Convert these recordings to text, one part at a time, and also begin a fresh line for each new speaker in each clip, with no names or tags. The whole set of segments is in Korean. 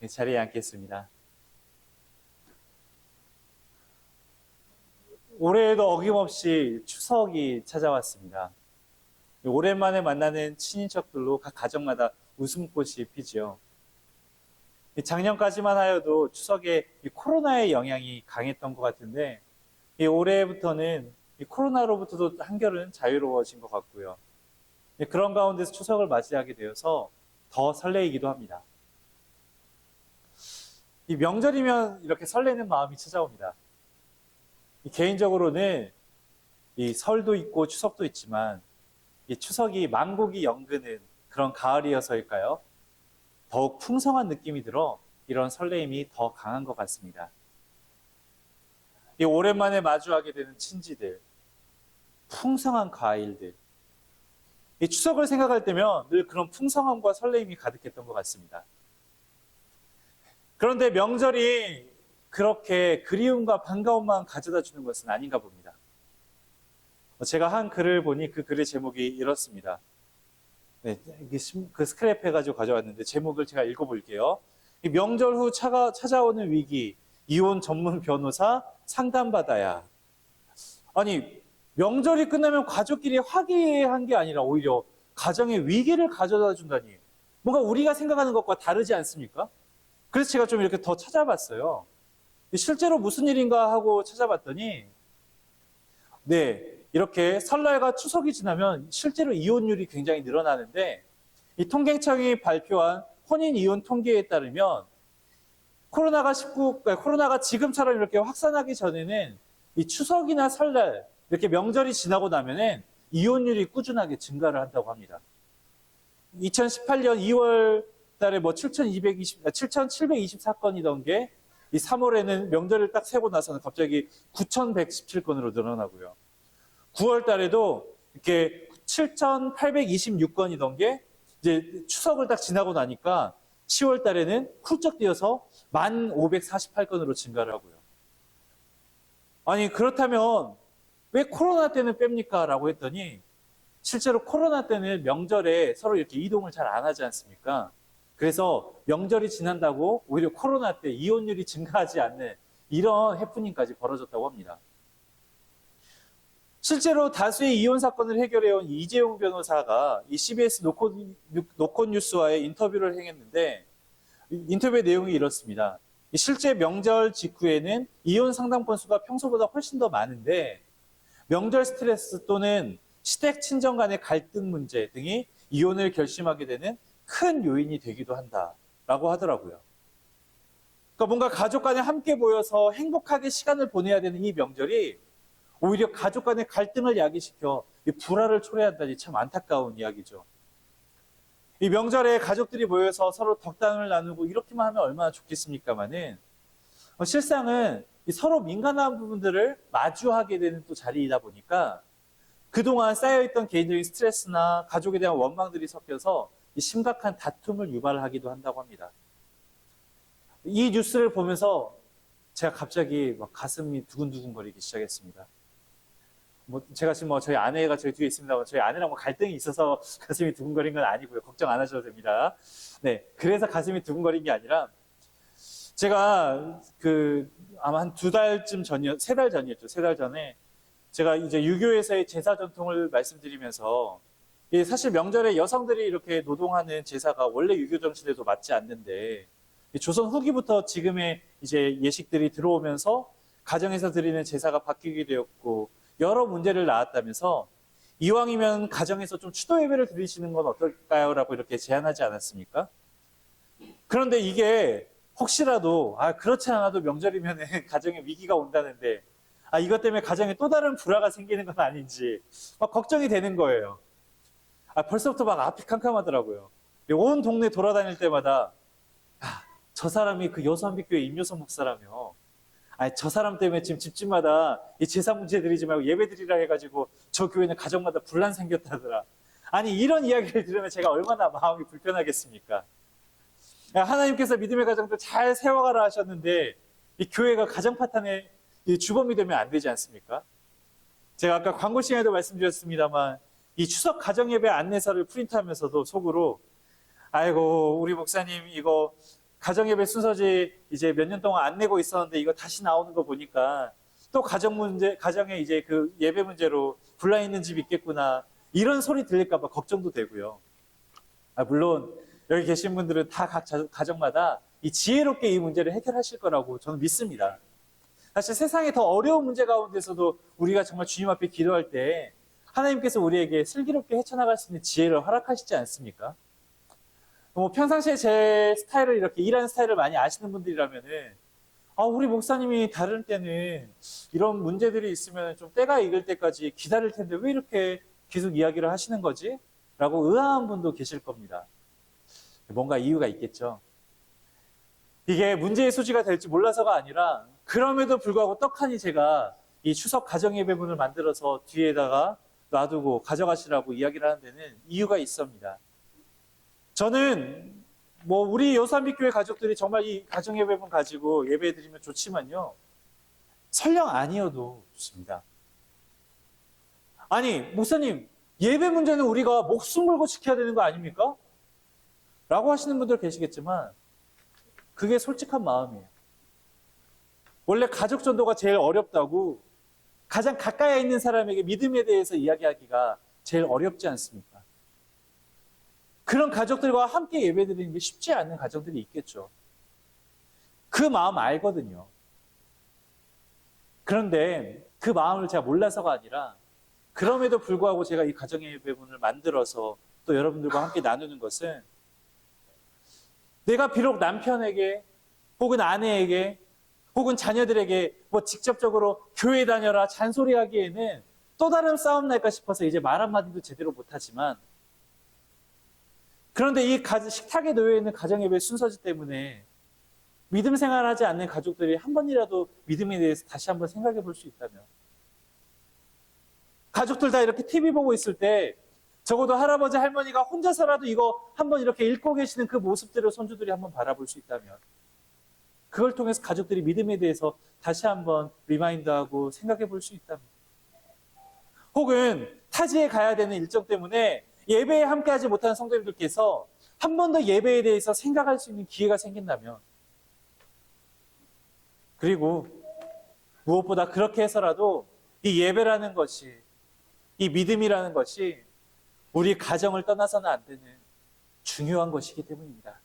자리에 앉겠습니다. 올해에도 어김없이 추석이 찾아왔습니다. 오랜만에 만나는 친인척들로 각 가정마다 웃음꽃이 피지요. 작년까지만 하여도 추석에 코로나의 영향이 강했던 것 같은데 올해부터는 코로나로부터도 한결은 자유로워진 것 같고요. 그런 가운데서 추석을 맞이하게 되어서 더 설레이기도 합니다. 이 명절이면 이렇게 설레는 마음이 찾아옵니다. 개인적으로는 이 설도 있고 추석도 있지만 이 추석이 만국이 연근은 그런 가을이어서일까요? 더욱 풍성한 느낌이 들어 이런 설레임이 더 강한 것 같습니다. 이 오랜만에 마주하게 되는 친지들, 풍성한 과일들. 이 추석을 생각할 때면 늘 그런 풍성함과 설레임이 가득했던 것 같습니다. 그런데 명절이 그렇게 그리움과 반가움만 가져다 주는 것은 아닌가 봅니다. 제가 한 글을 보니 그 글의 제목이 이렇습니다. 네, 그 스크랩 해가지고 가져왔는데 제목을 제가 읽어볼게요. 이 명절 후 찾아오는 위기, 이혼 전문 변호사 상담받아야. 아니, 명절이 끝나면 가족끼리 화기애애한 게 아니라 오히려 가정에 위기를 가져다 준다니. 뭔가 우리가 생각하는 것과 다르지 않습니까? 그래서 제가 좀 이렇게 더 찾아봤어요. 실제로 무슨 일인가 하고 찾아봤더니, 네, 이렇게 설날과 추석이 지나면 실제로 이혼율이 굉장히 늘어나는데, 이 통계청이 발표한 혼인 이혼 통계에 따르면 코로나가 지금처럼 이렇게 확산하기 전에는 이 추석이나 설날, 이렇게 명절이 지나고 나면은 이혼율이 꾸준하게 증가를 한다고 합니다. 2018년 2월 달에 7,724건이던 게 이 3월에는 명절을 딱 세고 나서는 갑자기 9,117건으로 늘어나고요. 9월 달에도 이렇게 7,826건이던 게 이제 추석을 딱 지나고 나니까 10월 달에는 훌쩍 뛰어서 1,548건으로 증가를 하고요. 아니, 그렇다면 왜 코로나 때는 뺍니까? 라고 했더니 실제로 코로나 때는 명절에 서로 이렇게 이동을 잘 안 하지 않습니까? 그래서 명절이 지난다고 오히려 코로나 때 이혼율이 증가하지 않는 이런 해프닝까지 벌어졌다고 합니다. 실제로 다수의 이혼 사건을 해결해온 이재용 변호사가 이 CBS 노컷 뉴스와의 인터뷰를 행했는데 인터뷰의 내용이 이렇습니다. 실제 명절 직후에는 이혼 상담 건수가 평소보다 훨씬 더 많은데 명절 스트레스 또는 시댁 친정 간의 갈등 문제 등이 이혼을 결심하게 되는 큰 요인이 되기도 한다라고 하더라고요. 그러니까 뭔가 가족 간에 함께 모여서 행복하게 시간을 보내야 되는 이 명절이 오히려 가족 간의 갈등을 야기시켜 불화를 초래한다니 참 안타까운 이야기죠. 이 명절에 가족들이 모여서 서로 덕담을 나누고 이렇게만 하면 얼마나 좋겠습니까마는 실상은 서로 민감한 부분들을 마주하게 되는 또 자리이다 보니까 그동안 쌓여있던 개인적인 스트레스나 가족에 대한 원망들이 섞여서 이 심각한 다툼을 유발하기도 한다고 합니다. 이 뉴스를 보면서 제가 갑자기 막 가슴이 두근두근거리기 시작했습니다. 제가 지금 저희 아내가 저희 뒤에 있습니다. 저희 아내랑 갈등이 있어서 가슴이 두근거린 건 아니고요. 걱정 안 하셔도 됩니다. 네. 그래서 가슴이 두근거린 게 아니라 제가 아마 한 3달 전이었죠. 3달 전에 제가 이제 유교에서의 제사 전통을 말씀드리면서 사실 명절에 여성들이 이렇게 노동하는 제사가 원래 유교 정신에도 맞지 않는데 조선 후기부터 지금의 이제 예식들이 들어오면서 가정에서 드리는 제사가 바뀌게 되었고 여러 문제를 낳았다면서 이왕이면 가정에서 좀 추도 예배를 드리시는 건 어떨까요? 라고 이렇게 제안하지 않았습니까? 그런데 이게 혹시라도 그렇지 않아도 명절이면 가정에 위기가 온다는데 이것 때문에 가정에 또 다른 불화가 생기는 건 아닌지 막 걱정이 되는 거예요. 벌써부터 막 앞이 캄캄하더라고요. 온 동네 돌아다닐 때마다 저 사람이 그 여수한빛교회 임효선 목사라며 저 사람 때문에 지금 집집마다 이 제사 문제 드리지 말고 예배 드리라 해가지고 저 교회는 가정마다 분란 생겼다더라. 아니 이런 이야기를 들으면 제가 얼마나 마음이 불편하겠습니까? 하나님께서 믿음의 가정들 잘 세워가라 하셨는데 이 교회가 가정 파탄의 주범이 되면 안 되지 않습니까? 제가 아까 광고 시간에도 말씀드렸습니다만 이 추석 가정예배 안내서를 프린트하면서도 속으로 아이고 우리 목사님 이거 가정예배 순서지 이제 몇 년 동안 안 내고 있었는데 이거 다시 나오는 거 보니까 또 가정에 이제 그 예배 문제로 불나 있는 집 있겠구나. 이런 소리 들릴까봐 걱정도 되고요. 물론 여기 계신 분들은 다 각 가정마다 이 지혜롭게 이 문제를 해결하실 거라고 저는 믿습니다. 사실 세상에 더 어려운 문제 가운데서도 우리가 정말 주님 앞에 기도할 때 하나님께서 우리에게 슬기롭게 헤쳐나갈 수 있는 지혜를 허락하시지 않습니까? 평상시에 제 스타일을 이렇게 일하는 스타일을 많이 아시는 분들이라면은 우리 목사님이 다른 때는 이런 문제들이 있으면 좀 때가 익을 때까지 기다릴 텐데 왜 이렇게 계속 이야기를 하시는 거지? 라고 의아한 분도 계실 겁니다. 뭔가 이유가 있겠죠. 이게 문제의 소지가 될지 몰라서가 아니라 그럼에도 불구하고 떡하니 제가 이 추석 가정예배문을 만들어서 뒤에다가 놔두고 가져가시라고 이야기를 하는 데는 이유가 있습니다. 저는 우리 요산빛교회 가족들이 정말 이 가정예배문 가지고 예배드리면 좋지만요. 설령 아니어도 좋습니다. 아니, 목사님, 예배 문제는 우리가 목숨 걸고 지켜야 되는 거 아닙니까? 라고 하시는 분들 계시겠지만 그게 솔직한 마음이에요. 원래 가족 전도가 제일 어렵다고 가장 가까이 있는 사람에게 믿음에 대해서 이야기하기가 제일 어렵지 않습니까? 그런 가족들과 함께 예배드리는 게 쉽지 않은 가정들이 있겠죠. 그 마음 알거든요. 그런데 그 마음을 제가 몰라서가 아니라 그럼에도 불구하고 제가 이 가정예배문을 만들어서 또 여러분들과 함께 나누는 것은 내가 비록 남편에게 혹은 아내에게 혹은 자녀들에게 직접적으로 교회 다녀라 잔소리하기에는 또 다른 싸움 날까 싶어서 이제 말 한마디도 제대로 못하지만 그런데 이 식탁에 놓여있는 가정예배 순서지 때문에 믿음 생활하지 않는 가족들이 한 번이라도 믿음에 대해서 다시 한번 생각해 볼 수 있다면 가족들 다 이렇게 TV 보고 있을 때 적어도 할아버지 할머니가 혼자서라도 이거 한번 이렇게 읽고 계시는 그 모습들을 손주들이 한번 바라볼 수 있다면 그걸 통해서 가족들이 믿음에 대해서 다시 한번 리마인드하고 생각해 볼 수 있다면 혹은 타지에 가야 되는 일정 때문에 예배에 함께하지 못하는 성도님들께서 한 번 더 예배에 대해서 생각할 수 있는 기회가 생긴다면 그리고 무엇보다 그렇게 해서라도 이 예배라는 것이 이 믿음이라는 것이 우리 가정을 떠나서는 안 되는 중요한 것이기 때문입니다.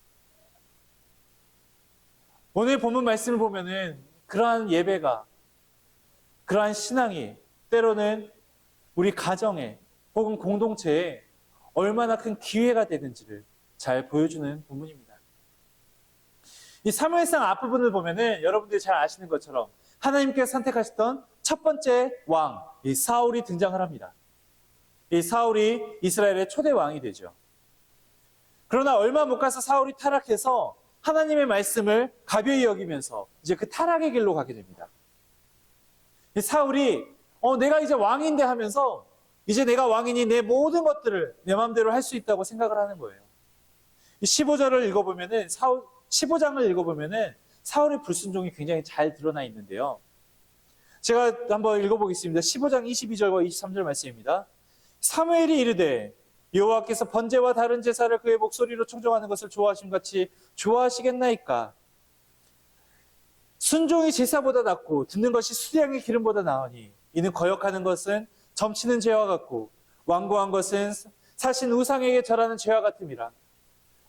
오늘 본문 말씀을 보면은 그러한 예배가 그러한 신앙이 때로는 우리 가정에 혹은 공동체에 얼마나 큰 기회가 되는지를 잘 보여주는 본문입니다. 이 사무엘상 앞부분을 보면은 여러분들이 잘 아시는 것처럼 하나님께서 선택하셨던 첫 번째 왕, 이 사울이 등장을 합니다. 이 사울이 이스라엘의 초대 왕이 되죠. 그러나 얼마 못 가서 사울이 타락해서 하나님의 말씀을 가벼이 여기면서 이제 그 타락의 길로 가게 됩니다. 이 사울이 내가 이제 왕인데 하면서 이제 내가 왕이니 내 모든 것들을 내 마음대로 할 수 있다고 생각을 하는 거예요. 이 15절을 읽어보면은 15장을 읽어보면은 사울의 불순종이 굉장히 잘 드러나 있는데요. 제가 한번 읽어보겠습니다. 15장 22절과 23절 말씀입니다. 사무엘이 이르되 여호와께서 번제와 다른 제사를 그의 목소리로 청종하는 것을 좋아하심 같이 좋아하시겠나이까? 순종이 제사보다 낫고 듣는 것이 수량의 기름보다 나으니 이는 거역하는 것은 점치는 죄와 같고 완고한 것은 사신 우상에게 절하는 죄와 같음이라.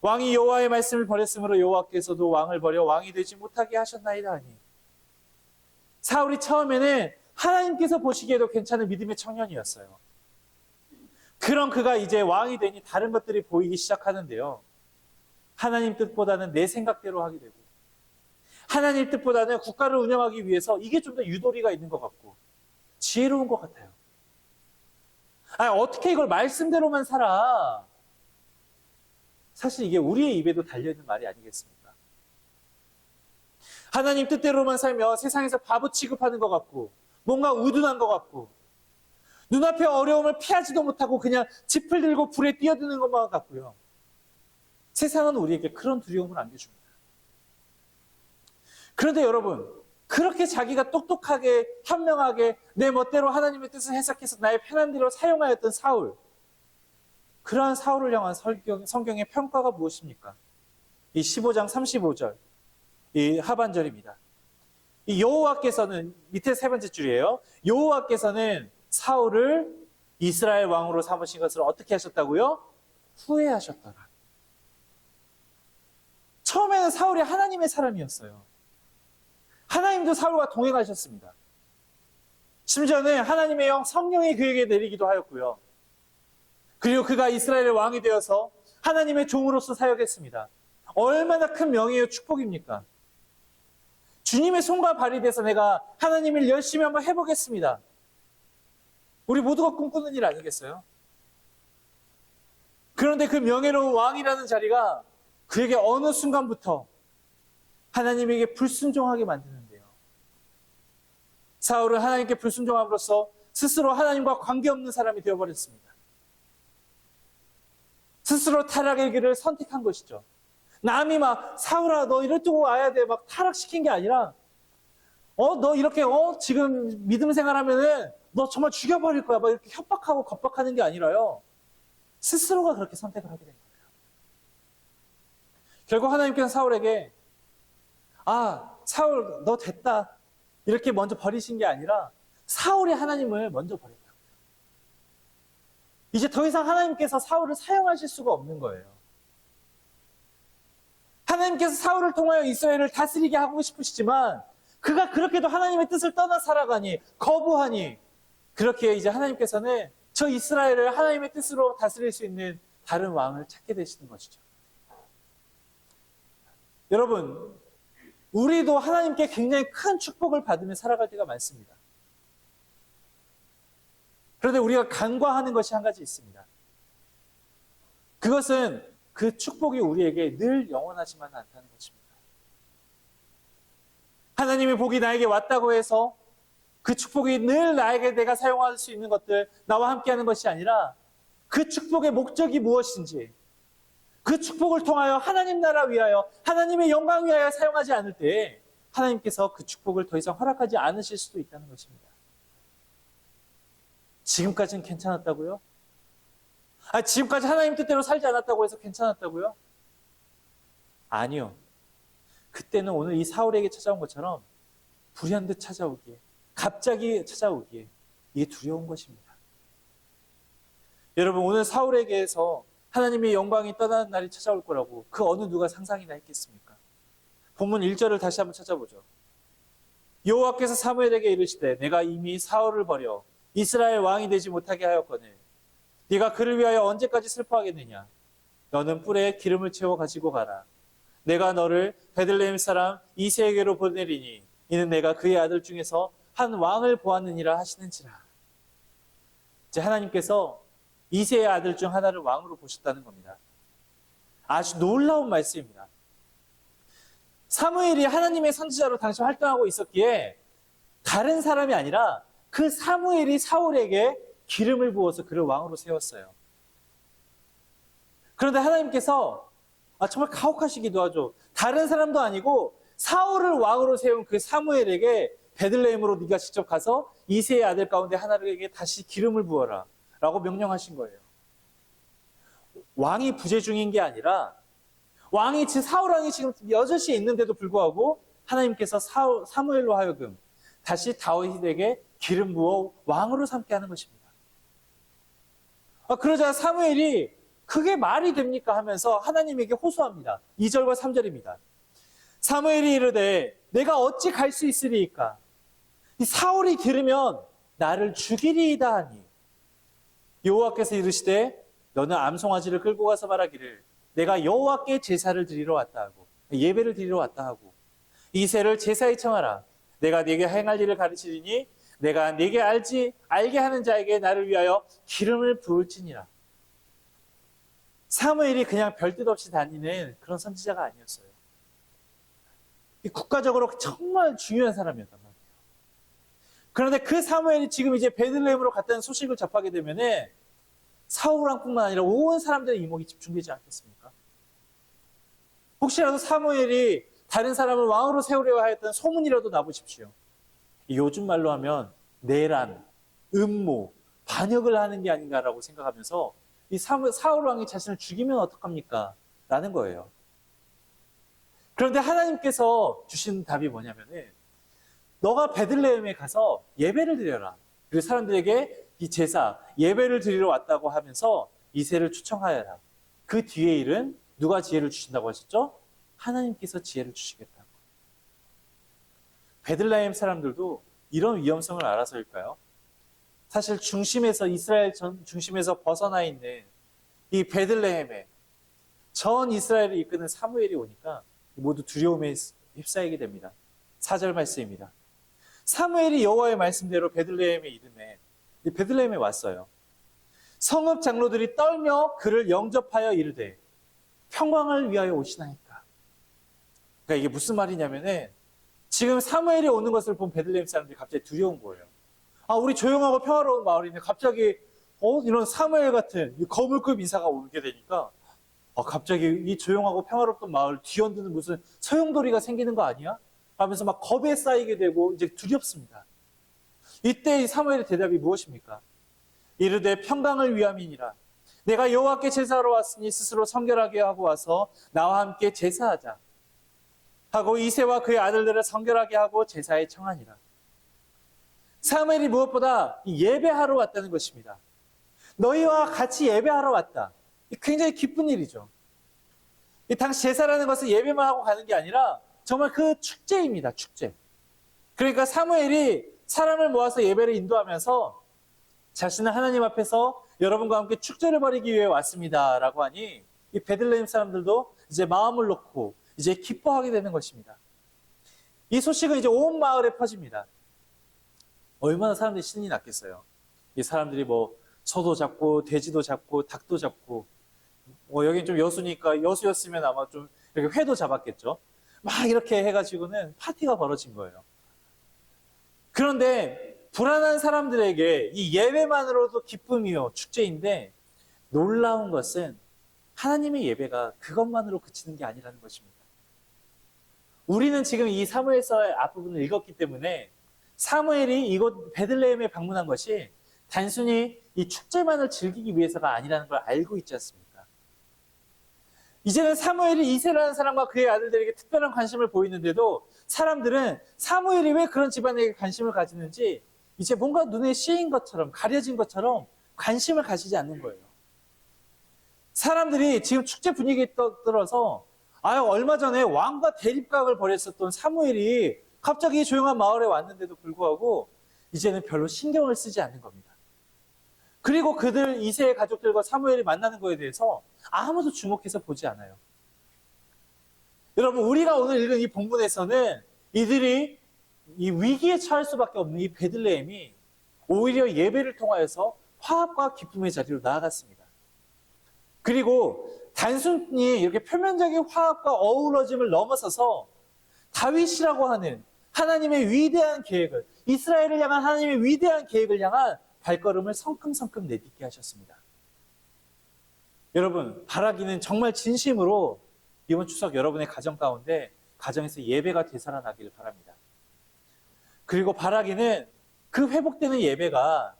왕이 여호와의 말씀을 버렸으므로 여호와께서도 왕을 버려 왕이 되지 못하게 하셨나이다 하니. 사울이 처음에는 하나님께서 보시기에도 괜찮은 믿음의 청년이었어요. 그런 그가 이제 왕이 되니 다른 것들이 보이기 시작하는데요. 하나님 뜻보다는 내 생각대로 하게 되고 하나님 뜻보다는 국가를 운영하기 위해서 이게 좀 더 유도리가 있는 것 같고 지혜로운 것 같아요. 어떻게 이걸 말씀대로만 살아? 사실 이게 우리의 입에도 달려있는 말이 아니겠습니까? 하나님 뜻대로만 살면 세상에서 바보 취급하는 것 같고 뭔가 우둔한 것 같고 눈앞의 어려움을 피하지도 못하고 그냥 짚을 들고 불에 뛰어드는 것만 같고요. 세상은 우리에게 그런 두려움을 안겨줍니다. 그런데 여러분, 그렇게 자기가 똑똑하게 현명하게 내 멋대로 하나님의 뜻을 해석해서 나의 편한 대로 사용하였던 사울, 그러한 사울을 향한 성경의 평가가 무엇입니까? 이 15장 35절, 이 하반절입니다. 이 여호와께서는, 밑에 세 번째 줄이에요. 여호와께서는 사울을 이스라엘 왕으로 삼으신 것을 어떻게 하셨다고요? 후회하셨더라. 처음에는 사울이 하나님의 사람이었어요. 하나님도 사울과 동행하셨습니다. 심지어는 하나님의 영 성령이 그에게 내리기도 하였고요. 그리고 그가 이스라엘의 왕이 되어서 하나님의 종으로서 사역했습니다. 얼마나 큰 명예요, 축복입니까? 주님의 손과 발이 돼서 내가 하나님을 열심히 한번 해보겠습니다. 우리 모두가 꿈꾸는 일 아니겠어요? 그런데 그 명예로운 왕이라는 자리가 그에게 어느 순간부터 하나님에게 불순종하게 만드는데요. 사울은 하나님께 불순종함으로써 스스로 하나님과 관계없는 사람이 되어버렸습니다. 스스로 타락의 길을 선택한 것이죠. 남이 막 사울아 너 이러고 와야 돼 막 타락시킨 게 아니라 너 이렇게 지금 믿음 생활하면은 너 정말 죽여버릴 거야 막 이렇게 협박하고 겁박하는 게 아니라요. 스스로가 그렇게 선택을 하게 된 거예요. 결국 하나님께서 사울에게 사울 너 됐다 이렇게 먼저 버리신 게 아니라 사울이 하나님을 먼저 버렸다고요. 이제 더 이상 하나님께서 사울을 사용하실 수가 없는 거예요. 하나님께서 사울을 통하여 이스라엘을 다스리게 하고 싶으시지만 그가 그렇게도 하나님의 뜻을 떠나 살아가니 거부하니 그렇게 이제 하나님께서는 저 이스라엘을 하나님의 뜻으로 다스릴 수 있는 다른 왕을 찾게 되시는 것이죠. 여러분, 우리도 하나님께 굉장히 큰 축복을 받으며 살아갈 때가 많습니다. 그런데 우리가 간과하는 것이 한 가지 있습니다. 그것은 그 축복이 우리에게 늘 영원하지만 않다는 것입니다. 하나님의 복이 나에게 왔다고 해서 그 축복이 늘 나에게 내가 사용할 수 있는 것들, 나와 함께하는 것이 아니라 그 축복의 목적이 무엇인지, 그 축복을 통하여 하나님 나라 위하여, 하나님의 영광 위하여 사용하지 않을 때 하나님께서 그 축복을 더 이상 허락하지 않으실 수도 있다는 것입니다. 지금까지는 괜찮았다고요? 지금까지 하나님 뜻대로 살지 않았다고 해서 괜찮았다고요? 아니요. 그때는 오늘 이 사울에게 찾아온 것처럼 불현듯 찾아오기에, 갑자기 찾아오기에 이게 두려운 것입니다. 여러분, 오늘 사울에게서 하나님의 영광이 떠나는 날이 찾아올 거라고 그 어느 누가 상상이나 했겠습니까? 본문 1절을 다시 한번 찾아보죠. 여호와께서 사무엘에게 이르시되 내가 이미 사울을 버려 이스라엘 왕이 되지 못하게 하였거늘 네가 그를 위하여 언제까지 슬퍼하겠느냐? 너는 뿔에 기름을 채워 가지고 가라. 내가 너를 베들레헴 사람 이새에게로 보내리니 이는 내가 그의 아들 중에서 한 왕을 보았느니라 하시는지라. 이제 하나님께서 이새의 아들 중 하나를 왕으로 보셨다는 겁니다. 아주 놀라운 말씀입니다. 사무엘이 하나님의 선지자로 당시 활동하고 있었기에 다른 사람이 아니라 그 사무엘이 사울에게 기름을 부어서 그를 왕으로 세웠어요. 그런데 하나님께서 정말 가혹하시기도 하죠. 다른 사람도 아니고 사울을 왕으로 세운 그 사무엘에게 베들레헴으로 네가 직접 가서 이새의 아들 가운데 하나에게 다시 기름을 부어라 라고 명령하신 거예요. 왕이 부재 중인 게 아니라 사울 왕이 지금 여럿이 있는데도 불구하고 하나님께서 사무엘로 하여금 다시 다윗에게 기름 부어 왕으로 삼게 하는 것입니다. 그러자 사무엘이 그게 말이 됩니까 하면서 하나님에게 호소합니다. 2절과 3절입니다. 사무엘이 이르되 내가 어찌 갈 수 있으리이까? 이 사울이 들으면 나를 죽이리이다 하니 여호와께서 이르시되 너는 암송아지를 끌고 가서 말하기를 내가 여호와께 제사를 드리러 왔다 하고 예배를 드리러 왔다 하고 이새를 제사에 청하라. 내가 네게 행할 일을 가르치리니 내가 네게 알게 하는 자에게 나를 위하여 기름을 부을지니라. 사무엘이 그냥 별뜻 없이 다니는 그런 선지자가 아니었어요. 국가적으로 정말 중요한 사람이었단 말이에요. 그런데 그 사무엘이 지금 이제 베들레헴으로 갔다는 소식을 접하게 되면은 사울 왕뿐만 아니라 온 사람들의 이목이 집중되지 않겠습니까? 혹시라도 사무엘이 다른 사람을 왕으로 세우려 하였던 소문이라도 나보십시오. 요즘 말로 하면 내란, 음모, 반역을 하는 게 아닌가라고 생각하면서 이 사울 왕이 자신을 죽이면 어떡합니까? 라는 거예요. 그런데 하나님께서 주신 답이 뭐냐면은 너가 베들레헴에 가서 예배를 드려라. 그리고 사람들에게 이 제사, 예배를 드리러 왔다고 하면서 이새를 초청하여라. 그 뒤에 일은 누가 지혜를 주신다고 하셨죠? 하나님께서 지혜를 주시겠다고. 베들레헴 사람들도 이런 위험성을 알아서일까요? 사실 중심에서 이스라엘 중심에서 벗어나 있는 이 베들레헴에 전 이스라엘을 이끄는 사무엘이 오니까 모두 두려움에 휩싸이게 됩니다. 4절 말씀입니다. 사무엘이 여호와의 말씀대로 베들레헴에 이르매 베들레헴에 왔어요. 성읍 장로들이 떨며 그를 영접하여 이르되 평강을 위하여 오시나이까. 그러니까 이게 무슨 말이냐면은 지금 사무엘이 오는 것을 본 베들레헴 사람들이 갑자기 두려운 거예요. 아, 우리 조용하고 평화로운 마을인데 갑자기 이런 사무엘 같은 거물급 인사가 오게 되니까 갑자기 이 조용하고 평화롭던 마을 뒤흔드는 무슨 소용돌이가 생기는 거 아니야? 하면서 막 겁에 쌓이게 되고 이제 두렵습니다. 이때 이 사무엘의 대답이 무엇입니까? 이르되 평강을 위함이니라. 내가 여호와께 제사하러 왔으니 스스로 성결하게 하고 와서 나와 함께 제사하자. 하고 이새와 그의 아들들을 성결하게 하고 제사에 청하니라. 사무엘이 무엇보다 예배하러 왔다는 것입니다. 너희와 같이 예배하러 왔다. 굉장히 기쁜 일이죠. 당시 제사라는 것은 예배만 하고 가는 게 아니라 정말 그 축제입니다. 축제. 그러니까 사무엘이 사람을 모아서 예배를 인도하면서 자신은 하나님 앞에서 여러분과 함께 축제를 벌이기 위해 왔습니다. 라고 하니 이 베들레헴 사람들도 이제 마음을 놓고 이제 기뻐하게 되는 것입니다. 이 소식은 이제 온 마을에 퍼집니다. 얼마나 사람들이 신이 났겠어요. 이 사람들이 뭐 소도 잡고 돼지도 잡고 닭도 잡고 여긴 좀 여수니까 여수였으면 아마 좀 이렇게 회도 잡았겠죠. 막 이렇게 해가지고는 파티가 벌어진 거예요. 그런데 불안한 사람들에게 이 예배만으로도 기쁨이요 축제인데 놀라운 것은 하나님의 예배가 그것만으로 그치는 게 아니라는 것입니다. 우리는 지금 이 사무엘서의 앞부분을 읽었기 때문에 사무엘이 이곳 베들레헴에 방문한 것이 단순히 이 축제만을 즐기기 위해서가 아니라는 걸 알고 있지 않습니까? 이제는 사무엘이 이새라는 사람과 그의 아들들에게 특별한 관심을 보이는데도 사람들은 사무엘이 왜 그런 집안에게 관심을 가지는지 이제 뭔가 눈에 씌인 것처럼 가려진 것처럼 관심을 가지지 않는 거예요. 사람들이 지금 축제 분위기에 떠들어서 얼마 전에 왕과 대립각을 벌였었던 사무엘이 갑자기 조용한 마을에 왔는데도 불구하고 이제는 별로 신경을 쓰지 않는 겁니다. 그리고 그들 이새의 가족들과 사무엘이 만나는 거에 대해서 아무도 주목해서 보지 않아요. 여러분, 우리가 오늘 읽은 이 본문에서는 이들이 이 위기에 처할 수밖에 없는 이 베들레헴이 오히려 예배를 통하여서 화합과 기쁨의 자리로 나아갔습니다. 그리고 단순히 이렇게 표면적인 화합과 어우러짐을 넘어서서 다윗이라고 하는 하나님의 위대한 계획을, 이스라엘을 향한 하나님의 위대한 계획을 향한 발걸음을 성큼성큼 내딛게 하셨습니다. 여러분, 바라기는 정말 진심으로 이번 추석 여러분의 가정 가운데 가정에서 예배가 되살아나기를 바랍니다. 그리고 바라기는 그 회복되는 예배가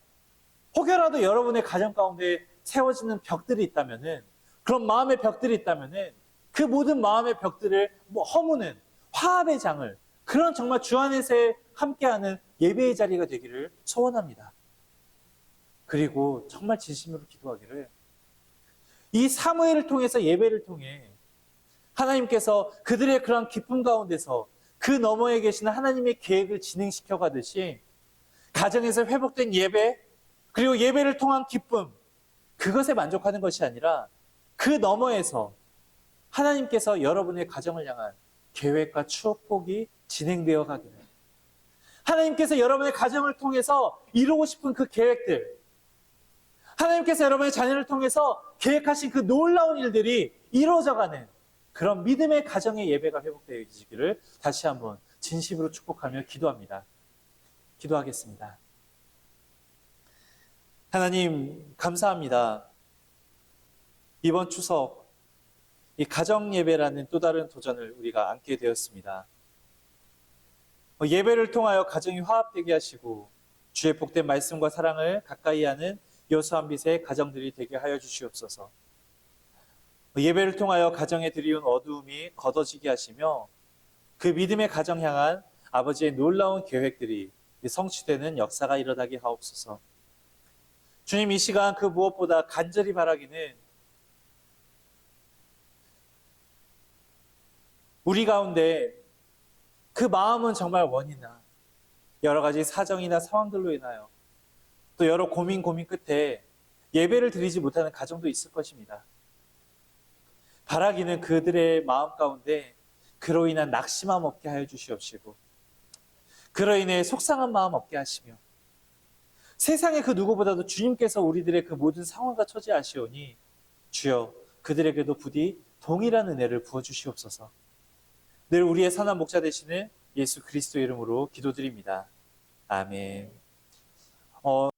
혹여라도 여러분의 가정 가운데 세워지는 벽들이 있다면은, 그런 마음의 벽들이 있다면은 그 모든 마음의 벽들을 허무는 화합의 장을, 그런 정말 주 안에서 함께하는 예배의 자리가 되기를 소원합니다. 그리고 정말 진심으로 기도하기를 이 사무엘을 통해서 예배를 통해 하나님께서 그들의 그런 기쁨 가운데서 그 너머에 계시는 하나님의 계획을 진행시켜 가듯이 가정에서 회복된 예배, 그리고 예배를 통한 기쁨, 그것에 만족하는 것이 아니라 그 너머에서 하나님께서 여러분의 가정을 향한 계획과 축복이 진행되어 가기를, 하나님께서 여러분의 가정을 통해서 이루고 싶은 그 계획들, 하나님께서 여러분의 자녀를 통해서 계획하신 그 놀라운 일들이 이루어져가는 그런 믿음의 가정의 예배가 회복되어지기를 다시 한번 진심으로 축복하며 기도합니다. 기도하겠습니다. 하나님, 감사합니다. 이번 추석 이 가정 예배라는 또 다른 도전을 우리가 안게 되었습니다. 예배를 통하여 가정이 화합되게 하시고 주의 복된 말씀과 사랑을 가까이 하는 여수한 빛의 가정들이 되게 하여 주시옵소서. 예배를 통하여 가정에 들이온 어두움이 걷어지게 하시며 그 믿음의 가정 향한 아버지의 놀라운 계획들이 성취되는 역사가 일어나게 하옵소서. 주님, 이 시간 그 무엇보다 간절히 바라기는 우리 가운데 그 마음은 정말 원이나 여러 가지 사정이나 상황들로 인하여 또 여러 고민 끝에 예배를 드리지 못하는 가정도 있을 것입니다. 바라기는 그들의 마음 가운데 그로 인한 낙심함 없게 하여 주시옵시고 그로 인해 속상한 마음 없게 하시며 세상의 그 누구보다도 주님께서 우리들의 그 모든 상황과 처지 아시오니 주여 그들에게도 부디 동일한 은혜를 부어주시옵소서. 늘 우리의 선한 목자 되시는 예수 그리스도 이름으로 기도드립니다. 아멘.